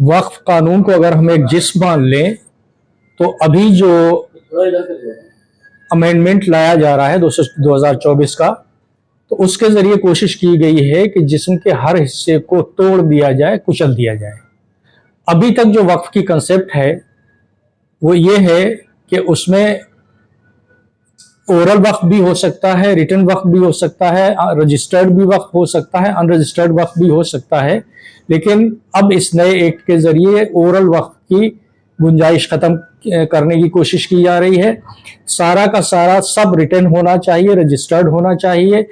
वक्फ कानून को अगर हम एक जिस्म मान लें तो अभी जो अमेंडमेंट लाया जा रहा है 2024 का, तो उसके जरिए कोशिश की गई है कि जिस्म के हर हिस्से को तोड़ दिया जाए, कुचल दिया जाए। अभी तक जो वक्फ की कंसेप्ट है वो ये है कि उसमें ओरल वक्फ भी हो सकता है, रिटन वक्फ भी हो सकता है, रजिस्टर्ड भी वक्फ हो सकता है, अनरजिस्टर्ड वक्फ भी हो सकता है। लेकिन अब इस नए एक्ट के जरिए ओरल वक्फ की गुंजाइश खत्म करने की कोशिश की जा रही है। सारा का सारा सब रिटन होना चाहिए, रजिस्टर्ड होना चाहिए।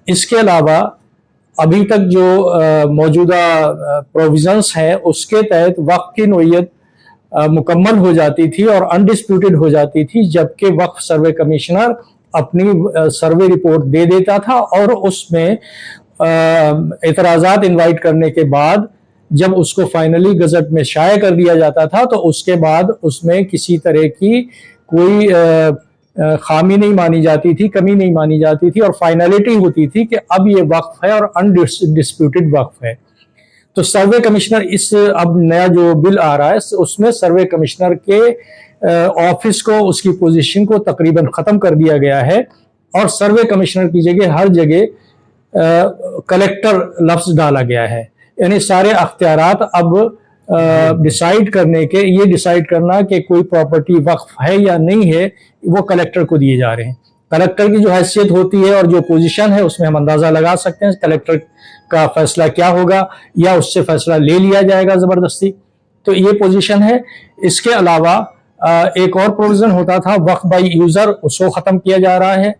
इसके अलावा अभी तक जो मौजूदा प्रोविजंस हैं उसके तहत वक्फ की नोयत मुकम्मल हो जाती थी और अनडिस्प्यूटेड हो जाती थी, जबकि वक्फ सर्वे कमिश्नर अपनी सर्वे रिपोर्ट दे देता था और उसमें एतराज़ात इनवाइट करने के बाद जब उसको फाइनली गजट में शाया कर दिया जाता था तो उसके बाद उसमें किसी तरह की कोई खामी नहीं मानी जाती थी, कमी नहीं मानी जाती थी और फाइनलिटी होती थी कि अब ये वक्फ है और अनडिस्प्यूटेड वक्फ है। तो सर्वे कमिश्नर इस अब नया जो बिल आ रहा है उसमें सर्वे कमिश्नर के ऑफिस को, उसकी पोजीशन को तकरीबन ख़त्म कर दिया गया है और सर्वे कमिश्नर की जगह हर जगह कलेक्टर लफ्ज़ डाला गया है। यानी सारे अख्तियारात अब डिसाइड करने के, ये डिसाइड करना कि कोई प्रॉपर्टी वक्फ है या नहीं है, वो कलेक्टर को दिए जा रहे हैं। कलेक्टर की जो हैसियत होती है और जो पोजीशन है उसमें हम अंदाज़ा लगा सकते हैं कलेक्टर का फैसला क्या होगा, या उससे फैसला ले लिया जाएगा ज़बरदस्ती। तो ये पोजीशन है। इसके अलावा एक और प्रोविज़न होता था वक्फ बाई यूज़र, उसको ख़त्म किया जा रहा है।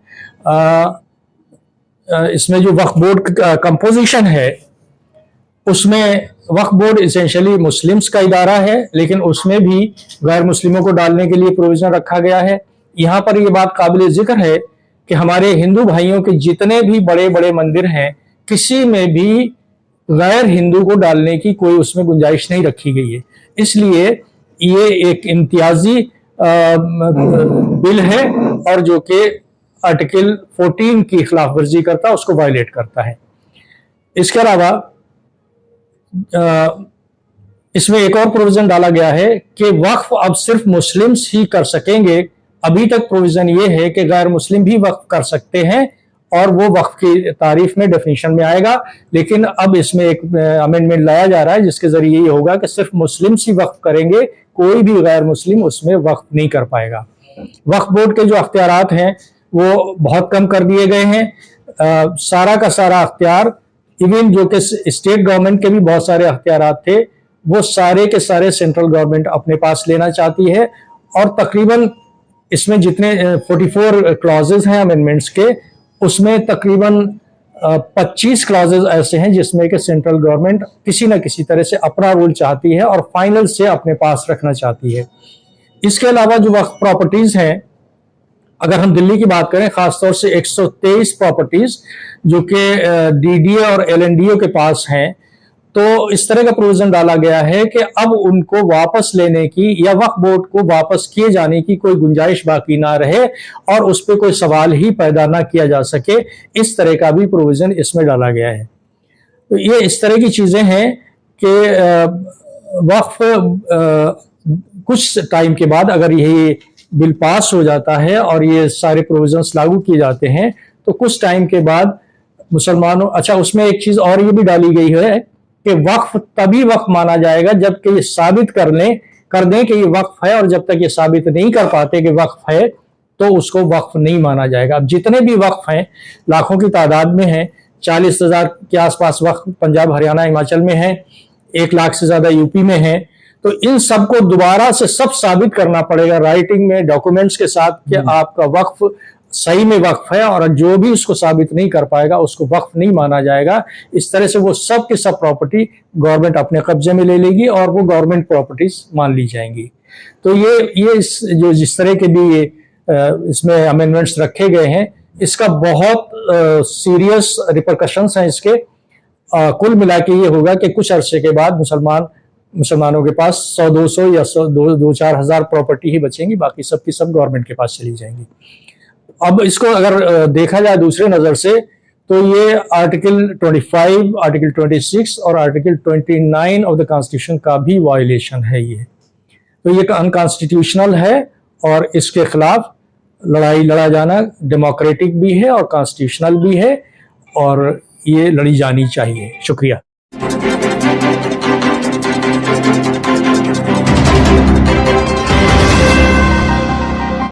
इसमें जो वक्फ बोर्ड कंपोजिशन है उसमें वक्फ बोर्ड इसेंशियली मुस्लिम्स का इदारा है, लेकिन उसमें भी गैर मुस्लिमों को डालने के लिए प्रोविज़न रखा गया है। यहाँ पर ये बात काबिल जिक्र है कि हमारे हिंदू भाइयों के जितने भी बड़े बड़े मंदिर हैं, किसी में भी गैर हिंदू को डालने की कोई उसमें गुंजाइश नहीं रखी गई है। इसलिए ये एक इम्तियाजी बिल है और जो कि आर्टिकल 14 की खिलाफ वर्जी करता है, उसको वायलेट करता है। इसके अलावा इसमें एक और प्रोविजन डाला गया है कि वक्फ अब सिर्फ मुस्लिम्स ही कर सकेंगे। अभी तक प्रोविजन ये है कि गैर मुस्लिम भी वक्फ कर सकते हैं और वो वक्फ की तारीफ में डेफिनेशन में आएगा, लेकिन अब इसमें एक अमेंडमेंट लाया जा रहा है जिसके जरिए ये होगा कि सिर्फ मुस्लिम्स ही वक्फ करेंगे, कोई भी गैर मुस्लिम उसमें वक्फ नहीं कर पाएगा। वक्फ बोर्ड के जो अख्तियारात हैं वो बहुत कम कर दिए गए हैं। सारा का सारा अख्तियार, इवन जो कि स्टेट गवर्नमेंट के भी बहुत सारे अख्तियारात थे, वो सारे के सारे सेंट्रल गवर्नमेंट अपने पास लेना चाहती है। और तकरीबन इसमें जितने 44 क्लॉजेज हैं अमेंडमेंट्स के, उसमें तकरीबन 25 क्लॉजेज ऐसे हैं जिसमें कि सेंट्रल गवर्नमेंट किसी न किसी तरह से अपना रूल चाहती है और फाइनल से अपने पास रखना चाहती है। इसके अलावा जो वक्फ प्रॉपर्टीज हैं, अगर हम दिल्ली की बात करें, खासतौर से 123 प्रॉपर्टीज जो कि डीडीए और एलएनडीओ के पास हैं, तो इस तरह का प्रोविजन डाला गया है कि अब उनको वापस लेने की या वक्फ बोर्ड को वापस किए जाने की कोई गुंजाइश बाकी ना रहे और उस पर कोई सवाल ही पैदा ना किया जा सके। इस तरह का भी प्रोविजन इसमें डाला गया है। तो ये इस तरह की चीजें हैं कि वक्फ कुछ टाइम के बाद अगर यही बिल पास हो जाता है और ये सारे प्रोविजंस लागू किए जाते हैं तो कुछ टाइम के बाद मुसलमानों, अच्छा उसमें एक चीज और ये भी डाली गई है कि वक्फ तभी वक्फ माना जाएगा जबकि ये साबित कर दें कि ये वक्फ है, और जब तक ये साबित नहीं कर पाते कि वक्फ है तो उसको वक्फ नहीं माना जाएगा। अब जितने भी वक्फ हैं लाखों की तादाद में हैं, 40,000 के आसपास वक्फ पंजाब, हरियाणा, हिमाचल में है, 1 लाख से ज्यादा यूपी में है। तो इन सबको दोबारा से सब साबित करना पड़ेगा राइटिंग में, डॉक्यूमेंट्स के साथ कि आपका वक्फ सही में वक्फ है, और जो भी उसको साबित नहीं कर पाएगा उसको वक्फ नहीं माना जाएगा। इस तरह से वो सब की सब प्रॉपर्टी गवर्नमेंट अपने कब्जे में ले लेगी और वो गवर्नमेंट प्रॉपर्टीज मान ली जाएंगी। तो ये जो जिस तरह के भी ये इसमें अमेंडमेंट्स रखे गए हैं, इसका बहुत सीरियस रिपरकशंस हैं इसके। कुल मिला के ये होगा कि कुछ अरसे के बाद मुसलमानों के पास 100-200 या 2-4 हज़ार प्रॉपर्टी ही बचेंगी, बाकी सब की सब गवर्नमेंट के पास चली जाएंगी। अब इसको अगर देखा जाए दूसरे नजर से तो ये आर्टिकल 25, आर्टिकल 26 और आर्टिकल 29 ऑफ द कॉन्स्टिट्यूशन का भी वायलेशन है ये। तो ये अनकॉन्स्टिट्यूशनल है और इसके खिलाफ लड़ाई लड़ा जाना डेमोक्रेटिक भी है और कॉन्स्टिट्यूशनल भी है और ये लड़ी जानी चाहिए। शुक्रिया।